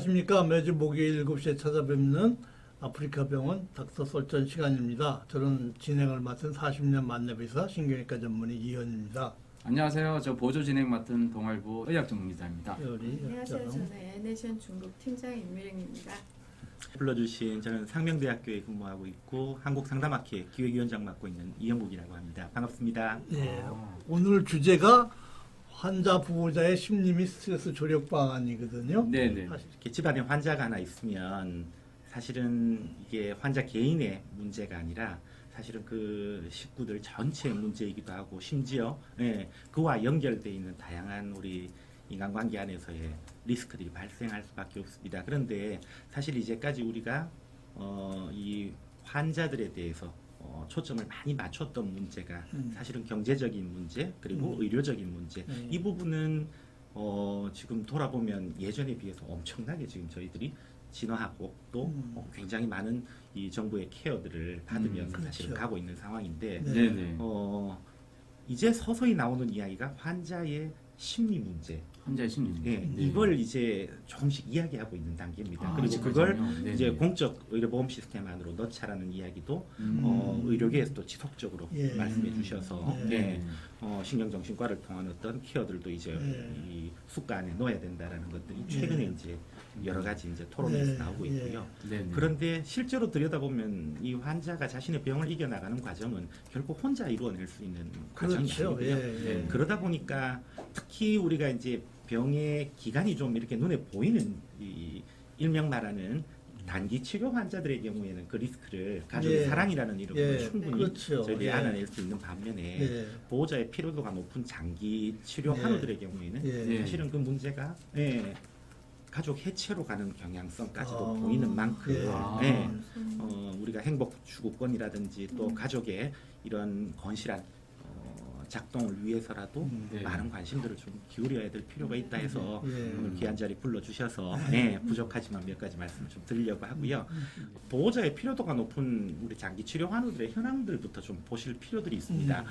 안녕하십니까. 매주 목요일 7시에 찾아뵙는 아프리카 병원 닥터 설전 시간입니다. 저는 진행을 맡은 40년 만렙의사 신경외과 전문의 이현입니다. 안녕하세요. 저 보조 진행 맡은 동아일보 의학전문기자입니다. 우리 안녕하세요. 저는 애네션 중국 팀장 임미령입니다. 불러주신 저는 상명대학교에 근무하고 있고 한국상담학회 기획위원장 맡고 있는 이영국이라고 합니다. 반갑습니다. 예, 오늘 주제가 환자 보호자의 심리 및 스트레스 조력 방안이거든요. 네네. 이렇게 집안에 환자가 하나 있으면 사실은 이게 환자 개인의 문제가 아니라 사실은 그 식구들 전체의 문제이기도 하고 심지어 그와 연결되어 있는 다양한 우리 인간관계 안에서의 리스크들이 발생할 수밖에 없습니다. 그런데 사실 이제까지 우리가 이 환자들에 대해서 초점을 많이 맞췄던 문제가 사실은 경제적인 문제 그리고 의료적인 문제 이 부분은 지금 돌아보면 예전에 비해서 엄청나게 지금 저희들이 진화하고 또 굉장히 많은 이 정부의 케어들을 받으면서 사실은 그렇죠. 가고 있는 상황인데 네네. 이제 서서히 나오는 이야기가 환자의 심리 문제 환자의 심리. 예, 이걸 이제 조금씩 이야기하고 있는 단계입니다. 그리고 아직까지는요? 그걸 네네. 이제 공적 의료보험 시스템 안으로 넣자라는 이야기도 의료계에서도 지속적으로 예. 말씀해 주셔서 예. 신경정신과를 통한 어떤 케어들도 이제 예. 이 수가 안에 넣어야 된다라는 것들이 최근에 이제 여러 가지 이제 토론에서 예. 나오고 있고요. 네네. 그런데 실제로 들여다보면 이 환자가 자신의 병을 이겨나가는 과정은 결국 혼자 이루어낼 수 있는 과정이 그렇죠. 아니고요. 예, 예. 그러다 보니까 특히 우리가 이제 병의 기간이 좀 이렇게 눈에 보이는 이 일명 말하는 단기 치료 환자들의 경우에는 그 리스크를 가족의 예. 사랑이라는 이름으로 예. 충분히 그렇죠. 저희들이 예. 알아낼 수 있는 반면에 예. 보호자의 필요도가 높은 장기 치료 예. 환우들의 경우에는 예. 사실은 그 문제가 가족 해체로 가는 경향성까지도 아. 보이는 만큼 예. 우리가 행복 추구권이라든지 또 가족의 이런 건실한 작동을 위해서라도 네. 많은 관심들을 좀 기울여야 될 필요가 있다 해서 예. 오늘 귀한 자리 불러주셔서 부족하지만 몇 가지 말씀을 좀 드리려고 하고요. 보호자의 필요도가 높은 우리 장기 치료 환우들의 현황들부터 좀 보실 필요들이 있습니다.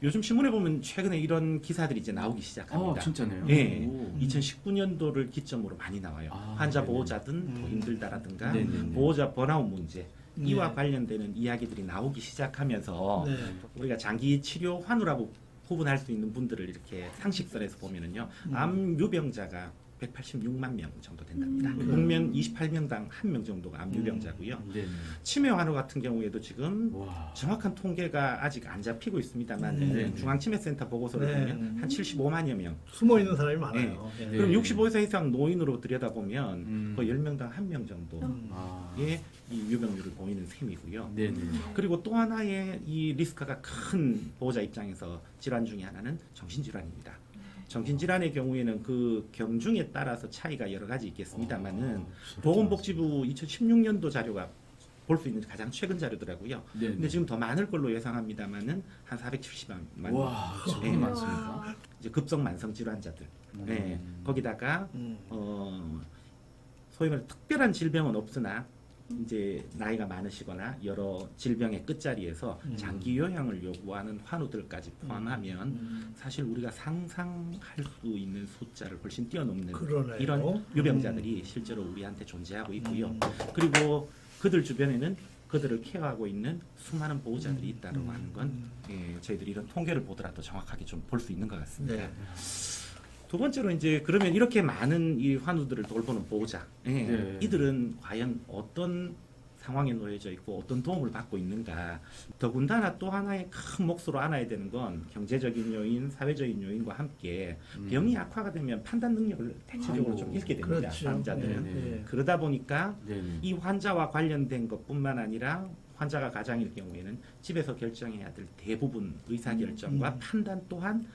요즘 신문에 보면 최근에 이런 기사들이 이제 나오기 시작합니다. 진짜네요. 예, 오. 2019년도를 기점으로 많이 나와요. 환자 네네. 보호자든 더 힘들다라든가 네네네. 보호자 번아웃 문제 이와 네. 관련되는 이야기들이 나오기 시작하면서 네. 우리가 장기 치료 환우라고 구분할 수 있는 분들을 이렇게 상식선에서 보면은요, 암 유병자가 186만 명 정도 된답니다. 국면 28명당 1명 정도가 암 유병자고요. 네네. 치매 환우 같은 경우에도 지금 와. 정확한 통계가 아직 안 잡히고 있습니다만 네. 중앙치매센터 보고서를 네. 보면 한 75만여 명. 숨어 있는 사람이 많아요. 예. 네. 그럼 65세 이상 노인으로 들여다보면 거의 10명당 1명 정도의 아. 이 유병률을 보이는 셈이고요. 네네. 그리고 또 하나의 이 리스크가 큰 보호자 입장에서 질환 중에 하나는 정신질환입니다. 정신질환의 경우에는 그 경중에 따라서 차이가 여러 가지 있겠습니다만은 보건복지부 2016년도 자료가 볼 수 있는 가장 최근 자료더라고요. 네네. 근데 지금 더 많을 걸로 예상합니다만은 한 470만 명. 와, 저게 네. 많습니까? 이제 급성 만성 질환자들. 네. 거기다가 소위 말해 특별한 질병은 없으나 이제 나이가 많으시거나 여러 질병의 끝자리에서 장기 요양을 요구하는 환우들까지 포함하면 사실 우리가 상상할 수 있는 숫자를 훨씬 뛰어넘는 그러네요. 이런 유병자들이 실제로 우리한테 존재하고 있고요. 그리고 그들 주변에는 그들을 케어하고 있는 수많은 보호자들이 있다고 하는 건 저희들이 이런 통계를 보더라도 정확하게 좀 볼 수 있는 것 같습니다. 네. 두 번째로 이제 그러면 이렇게 많은 이 환우들을 돌보는 보호자, 네. 이들은 과연 어떤 상황에 놓여져 있고 어떤 도움을 받고 있는가. 더군다나 또 하나의 큰 몫으로 안아야 되는 건 경제적인 요인, 사회적인 요인과 함께 병이 악화가 되면 판단 능력을 대체적으로 좀 잃게 됩니다. 그렇죠. 환자들은. 네. 그러다 보니까 네네. 이 환자와 관련된 것뿐만 아니라 환자가 가장일 경우에는 집에서 결정해야 될 대부분 의사결정과 판단 또한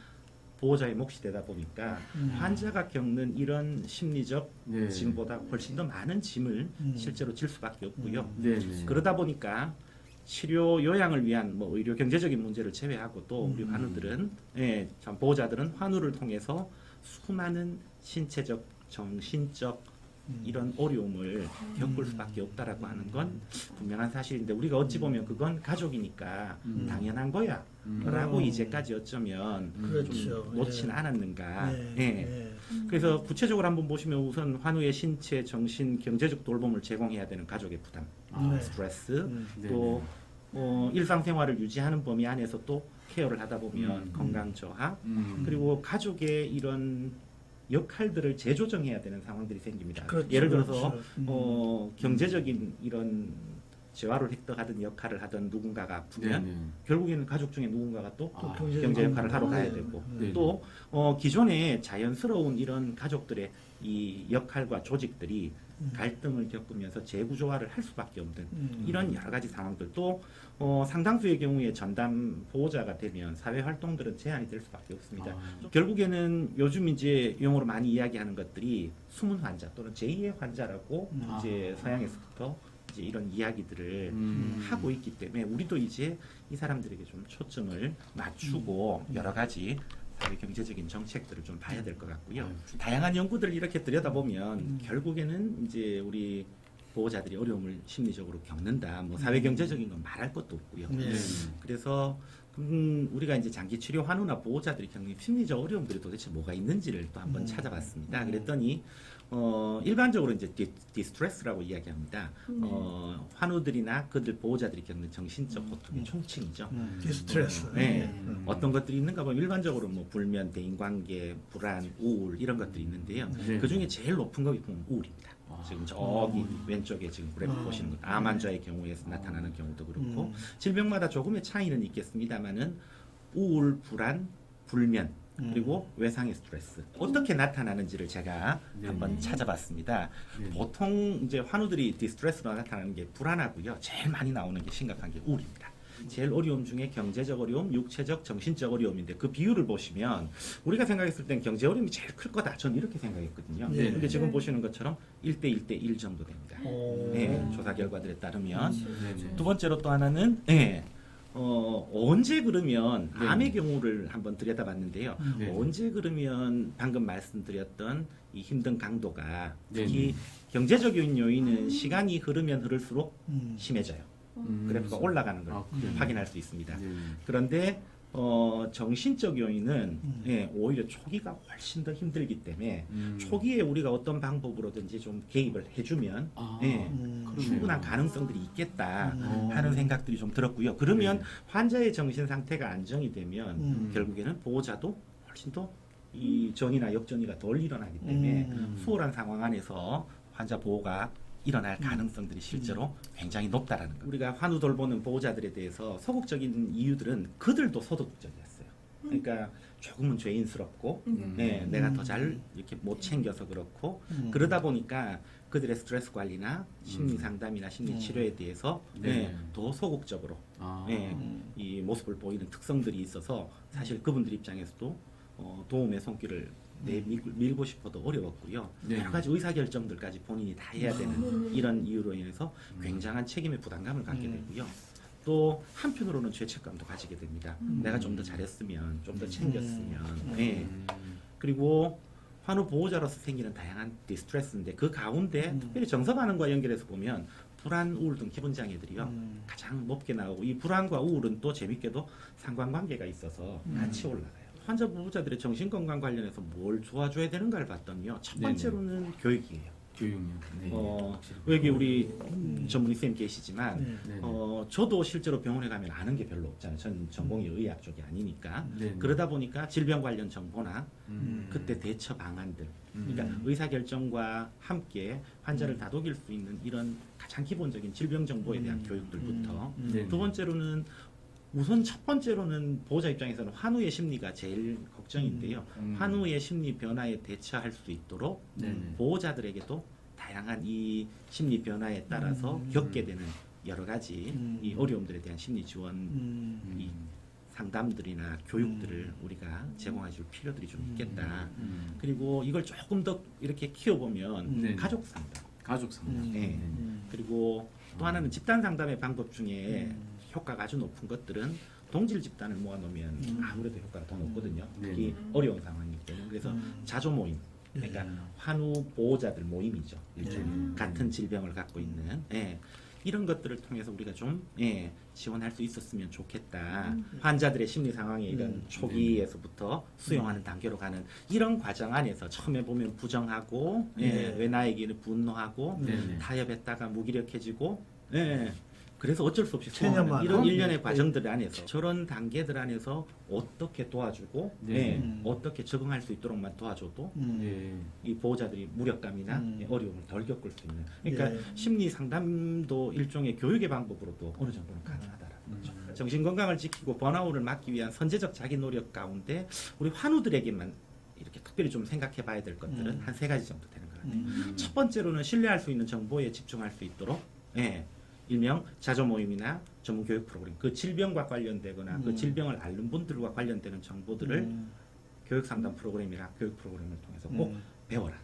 보호자의 몫이 되다 보니까 환자가 겪는 이런 심리적 네. 짐보다 훨씬 더 많은 짐을 실제로 질 수밖에 없고요. 네네. 그러다 보니까 치료 요양을 위한 뭐 의료 경제적인 문제를 제외하고 또 우리 환우들은 참 보호자들은 환우를 통해서 수많은 신체적, 정신적 이런 어려움을 겪을 수밖에 없다라고 하는 건 분명한 사실인데 우리가 어찌 보면 그건 가족이니까 당연한 거야 라고 이제까지 어쩌면 그렇죠. 좀 놓진 예. 않았는가. 예. 예. 예. 그래서 구체적으로 한번 보시면 우선 환우의 신체, 정신, 경제적 돌봄을 제공해야 되는 가족의 부담, 네. 스트레스, 네, 또 일상생활을 유지하는 범위 안에서 또 케어를 하다 보면 건강 저하, 그리고 가족의 이런 역할들을 재조정해야 되는 상황들이 생깁니다. 그렇죠, 예를 들어서 그렇죠. 경제적인 이런 재화를 획득하던 역할을 하던 누군가가 아프면 네, 네. 결국에는 가족 중에 누군가가 또 아, 경제 역할을 하러 가야 네. 되고 네, 또 기존에 자연스러운 이런 가족들의 이 역할과 조직들이 갈등을 겪으면서 재구조화를 할 수밖에 없는 이런 여러 가지 상황들 또 상당수의 경우에 전담 보호자가 되면 사회 활동들은 제한이 될 수밖에 없습니다. 결국에는 요즘 이제 용어로 많이 이야기하는 것들이 숨은 환자 또는 제2의 환자라고 이제 서양에서부터 이제 이런 이야기들을 하고 있기 때문에 우리도 이제 이 사람들에게 좀 초점을 맞추고 여러 가지 사회 경제적인 정책들을 좀 봐야 될 것 같고요. 다양한 연구들을 이렇게 들여다보면 결국에는 이제 우리 보호자들이 어려움을 심리적으로 겪는다. 뭐 사회 경제적인 건 말할 것도 없고요. 네. 그래서 우리가 이제 장기 치료 환우나 보호자들이 겪는 심리적 어려움들이 도대체 뭐가 있는지를 또 한번 찾아봤습니다. 그랬더니 일반적으로 이제 디스트레스라고 이야기합니다. 환우들이나 그들 보호자들이 겪는 정신적 고통의 총칭이죠. 디스트레스. 네. 어떤 것들이 있는가 보면 일반적으로 뭐 불면, 대인관계, 불안, 우울 이런 것들이 있는데요. 네. 그 중에 제일 높은 것이 보면 우울입니다. 아. 지금 저기 왼쪽에 지금 그래프 보시는 것, 암 환자의 경우에서 나타나는 경우도 그렇고 질병마다 조금의 차이는 있겠습니다만은 우울, 불안, 불면 그리고 외상의 스트레스 어떻게 나타나는지를 제가 네. 한번 찾아봤습니다. 네. 보통 이제 환우들이 디스트레스로 나타나는 게 불안하고요. 제일 많이 나오는 게 심각한 게 우울입니다. 제일 어려움 중에 경제적 어려움, 육체적, 정신적 어려움인데 그 비율을 보시면 우리가 생각했을 땐 경제 어려움이 제일 클 거다. 저는 이렇게 생각했거든요. 네. 근데 지금 네. 보시는 것처럼 1대 1대 1 정도 됩니다. 네, 조사 결과들에 따르면 네, 네. 두 번째로 또 하나는 언제 그러면 네. 암의 경우를 한번 들여다봤는데요. 네. 언제 그러면 방금 말씀드렸던 이 힘든 강도가 네. 특히 경제적인 요인은 시간이 흐르면 흐를수록 심해져요. 그래프가 올라가는 걸 아, 그래요? 확인할 수 있습니다. 네. 그런데 정신적 요인은 오히려 초기가 훨씬 더 힘들기 때문에 초기에 우리가 어떤 방법으로든지 좀 개입을 해주면 아, 충분한 그러네요. 가능성들이 있겠다 하는 생각들이 좀 들었고요. 그러면 네. 환자의 정신 상태가 안정이 되면 결국에는 보호자도 훨씬 더 이 전이나 역전이가 덜 일어나기 때문에 수월한 상황 안에서 환자 보호가 일어날 가능성들이 실제로 굉장히 높다라는 거. 우리가 환우 돌보는 보호자들에 대해서 소극적인 이유들은 그들도 소극적이었어요. 그러니까 조금은 죄인스럽고, 내가 더 잘 이렇게 못 챙겨서 그렇고, 그러다 보니까 그들의 스트레스 관리나 심리 상담이나 심리 치료에 대해서 네. 더 소극적으로 아. 이 모습을 보이는 특성들이 있어서 사실 그분들 입장에서도 도움의 손길을 밀고 싶어도 어려웠고요. 네. 여러 가지 의사결정들까지 본인이 다 해야 되는 이런 이유로 인해서 굉장한 책임의 부담감을 갖게 되고요. 또 한편으로는 죄책감도 가지게 됩니다. 내가 좀 더 잘했으면, 좀 더 챙겼으면. 네. 그리고 환우 보호자로서 생기는 다양한 디스트레스인데 그 가운데 특별히 정서반응과 연결해서 보면 불안, 우울 등 기본 장애들이요 가장 높게 나오고 이 불안과 우울은 또 재밌게도 상관관계가 있어서 같이 올라가요. 환자 보호자들의 정신건강 관련해서 뭘 도와줘야 되는가를 봤더니요. 첫 번째로는 교육이에요. 교육요. 네. 여기 우리 전문의 선생님 계시지만 네. 저도 실제로 병원에 가면 아는 게 별로 없잖아요. 전 전공이 의학 쪽이 아니니까. 네. 그러다 보니까 질병 관련 정보나 그때 대처 방안들, 그러니까 의사결정과 함께 환자를 다독일 수 있는 이런 가장 기본적인 질병 정보에 대한 교육들부터 네. 두 번째로는 우선 첫 번째로는 보호자 입장에서는 환우의 심리가 제일 걱정인데요. 환우의 심리 변화에 대처할 수 있도록 보호자들에게도 다양한 이 심리 변화에 따라서 겪게 되는 여러 가지 이 어려움들에 대한 심리 지원 이 상담들이나 교육들을 우리가 제공해 줄 필요들이 좀 있겠다. 그리고 이걸 조금 더 이렇게 키워보면 가족 상담. 가족 상담. 네. 그리고 또 하나는 집단 상담의 방법 중에 효과가 아주 높은 것들은 동질 집단을 모아놓으면 아무래도 효과가 더 높거든요. 특히 어려운 상황이기 때문에. 그래서 자조 모임, 그러니까 네. 환우 보호자들 모임이죠. 일종의 네. 같은 질병을 갖고 있는 이런 것들을 통해서 우리가 좀 지원할 수 있었으면 좋겠다. 환자들의 심리 상황에 이런 초기에서부터 수용하는 단계로 가는 이런 과정 안에서 처음에 보면 부정하고 왜 나에게는 분노하고 네. 타협했다가 무기력해지고 그래서 어쩔 수 없이 체념하는 소화하는 이런 일련의 네. 과정들 안에서 저런 단계들 안에서 어떻게 도와주고 네. 어떻게 적응할 수 있도록만 도와줘도 네. 이 보호자들이 무력감이나 어려움을 덜 겪을 수 있는 그러니까 예. 심리 상담도 일종의 교육의 방법으로도 어느 정도는 가능하다라는 거죠. 정신 건강을 지키고 번아웃을 막기 위한 선제적 자기 노력 가운데 우리 환우들에게만 이렇게 특별히 좀 생각해 봐야 될 것들은 한 3가지 정도 되는 것 같아요. 첫 번째로는 신뢰할 수 있는 정보에 집중할 수 있도록 일명 자조 모임이나 전문 교육 프로그램 그 질병과 관련되거나 그 질병을 앓는 분들과 관련되는 정보들을 교육 상담 프로그램이나 교육 프로그램을 통해서 꼭 배워라.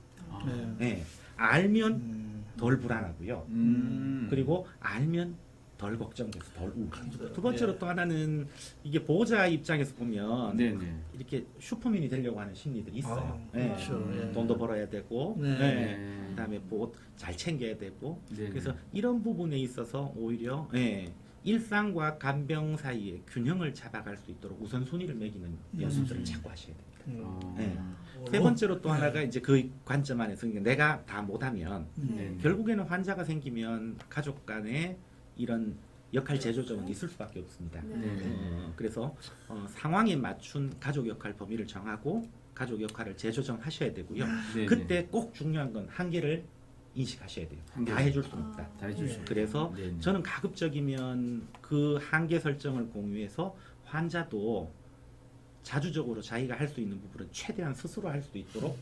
네. 알면 덜 불안하고요. 그리고 알면 덜 걱정돼서 덜 우울해지고. 두 번째로 또 하나는 이게 보호자 입장에서 보면 네네. 이렇게 슈퍼맨이 되려고 하는 심리들이 있어요. 그렇죠. 예. 돈도 벌어야 되고, 네. 그다음에 보호 잘 챙겨야 되고, 네네. 그래서 이런 부분에 있어서 오히려 일상과 간병 사이에 균형을 잡아갈 수 있도록 우선순위를 매기는 연습들을 자꾸 하셔야 됩니다. 네. 세 번째로 또 하나가 이제 그 관점 안에서 그러니까 내가 다 못하면 네. 결국에는 환자가 생기면 가족 간에 이런 역할 재조정은 있을 수밖에 없습니다. 네. 그래서 상황에 맞춘 가족 역할 범위를 정하고 가족 역할을 재조정하셔야 되고요. 네. 그때 꼭 중요한 건 한계를 인식하셔야 돼요. 한계. 다 해줄 수는 없다. 다 해주시죠. 그래서 네. 저는 가급적이면 그 한계 설정을 공유해서 환자도 자주적으로 자기가 할 수 있는 부분을 최대한 스스로 할 수 있도록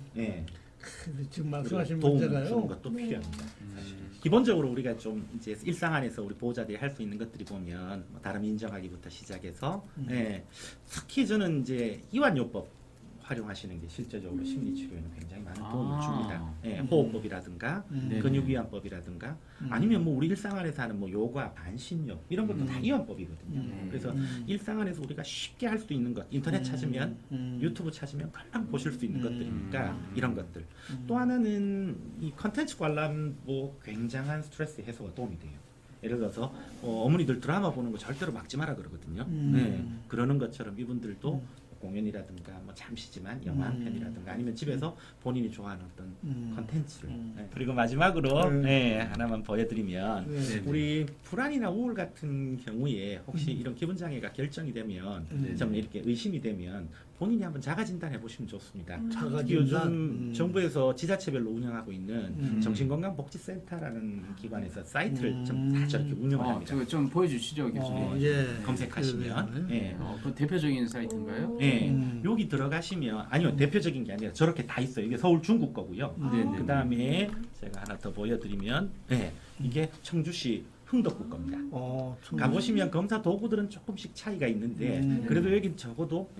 지금 말씀하신 도움 문제가요. 주는 것도 필요합니다. 사실. 기본적으로 우리가 좀 이제 일상 안에서 우리 보호자들이 할 수 있는 것들이 보면 뭐 다름 인정하기부터 시작해서 특히 저는 이제 이완요법 활용하시는 게 실제적으로 심리치료에는 굉장히 많은 도움을 줍니다. 호흡법이라든가 네. 근육이완법이라든가 아니면 뭐 우리 일상 안에서 하는 뭐 요가, 반신욕 이런 것도 다 이완법이거든요. 그래서 일상 안에서 우리가 쉽게 할 수 있는 것 인터넷 찾으면 유튜브 찾으면 금방 보실 수 있는 것들이니까 이런 것들. 또 하나는 이 컨텐츠 관람 뭐 굉장한 스트레스 해소가 도움이 돼요. 예를 들어서 어머니들 드라마 보는 거 절대로 막지 마라 그러거든요. 그러는 것처럼 이분들도 공연이라든가 뭐 잠시지만 영화 한 편이라든가 아니면 집에서 본인이 좋아하는 어떤 컨텐츠를 그리고 마지막으로 하나만 보여드리면 네. 우리 불안이나 우울 같은 경우에 혹시 이런 기분 장애가 결정이 되면 좀 이렇게 의심이 되면 본인이 한번 자가 진단해 보시면 좋습니다. 자가 특히 요즘 진단? 정부에서 지자체별로 운영하고 있는 정신건강복지센터라는 기관에서 사이트를 좀 다 저렇게 운영을 합니다. 저거 좀 보여주시죠, 교수님. 예. 검색하시면 그 대표적인 사이트인가요? 여기 들어가시면 아니요 대표적인 게 아니라 저렇게 다 있어요. 이게 서울 중구 거고요. 네네. 그 다음에 제가 하나 더 보여드리면 이게 청주시 흥덕구 겁니다. 가보시면 검사 도구들은 조금씩 차이가 있는데 그래도 여긴 적어도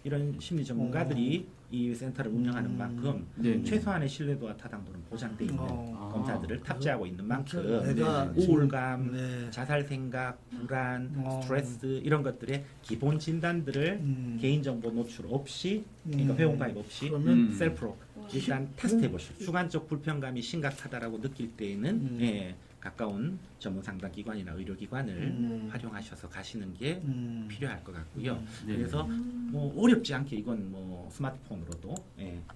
이런 심리 전문가들이 이 센터를 운영하는 만큼 네. 최소한의 신뢰도와 타당도는 보장돼 있는 검사들을 탑재하고 있는 만큼 내가 우울감, 네. 자살 생각, 불안, 스트레스 이런 것들의 기본 진단들을 개인정보 노출 없이 그러니까 회원가입 없이 그러면 셀프로 일단 테스트해 보시죠. 주관적 불편감이 심각하다라고 느낄 때에는 가까운 전문 상담 기관이나 의료기관을 활용하셔서 가시는 게 필요할 것 같고요. 네. 그래서 뭐 어렵지 않게 이건 뭐 스마트폰으로도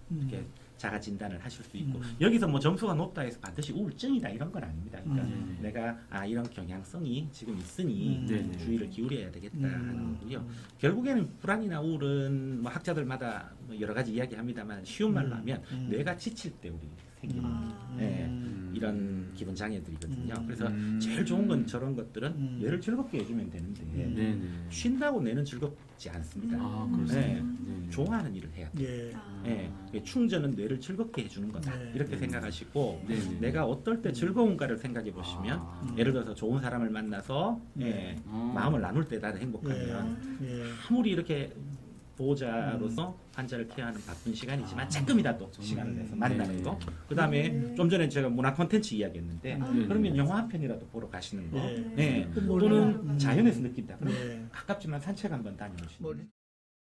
이렇게 자가 진단을 하실 수 있고 여기서 뭐 점수가 높다 해서 반드시 우울증이다 이런 건 아닙니다. 그러니까 내가 이런 경향성이 지금 있으니 주의를 기울여야 되겠다 하는 거고요. 결국에는 불안이나 우울은 뭐 학자들마다 뭐 여러 가지 이야기합니다만 쉬운 말로 하면 뇌가 지칠 때 우리 생기는 이런 기분 장애들이거든요. 그래서 제일 좋은 건 저런 것들은 뇌를 즐겁게 해주면 되는데 네네. 쉰다고 뇌는 즐겁지 않습니다. 그렇습니다. 네. 좋아하는 일을 해야 돼요. 충전은 뇌를 즐겁게 해주는 거다 이렇게 생각하시고 네네. 내가 어떨 때 즐거운가를 생각해 보시면 예를 들어서 좋은 사람을 만나서 마음을 나눌 때 나도 행복하면 아무리 이렇게 보호자로서 환자를 케어하는 바쁜 시간이지만 조금이라도 시간을 내서 만나는 거. 그 다음에 좀 전에 제가 문화 콘텐츠 이야기했는데 그러면 영화 한 편이라도 보러 가시는 거. 또는 자연에서 느낀다. 그럼 가깝지만 산책 한번 다녀오시는 거.